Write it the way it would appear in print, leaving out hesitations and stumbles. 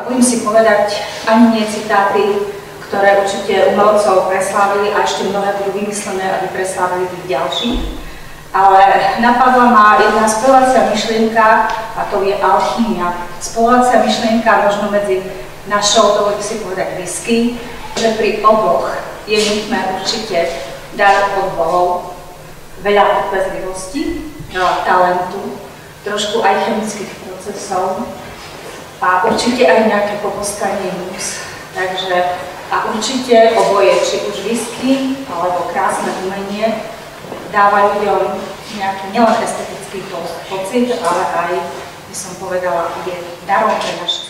Budem si povedať ani nie citáty, ktoré určite umelcov preslávili a ešte mnohé budú vymyslené, aby preslávili tých ďalších. Ale napadla ma jedna spojovacia myšlienka a to je alchýmia. Spojovacia myšlienka možno medzi našou, dovolím si povedať, whisky, že pri oboch je nutné určite dar od Bohov, veľa trpezlivosti, veľa talentu, trošku aj chemických procesov a určite aj nejaké poboskanie múz. Takže a určite oboje, či už whisky alebo krásne umenie, dáva ľuďom nejaký nielen estetický pocit, ale aj, by som povedala, je darom pre naše